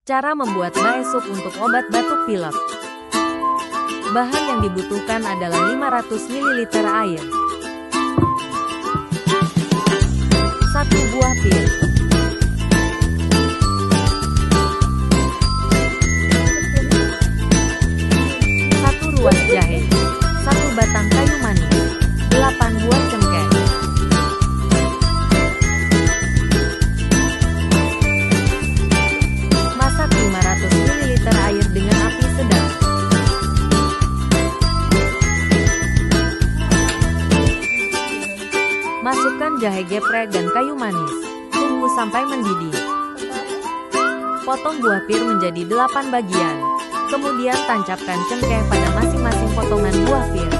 Cara membuat bae sup untuk obat batuk pilek. Bahan yang dibutuhkan adalah 500 ml air, 1 buah pir, 1 ruas jahe, 1 batang kayu manis, 8 buah cengkeh. Masak 500 ml air dengan api sedang. Masukkan jahe geprek dan kayu manis. Tunggu sampai mendidih. Potong buah pir menjadi 8 bagian. Kemudian tancapkan cengkeh pada masing-masing potongan buah pir.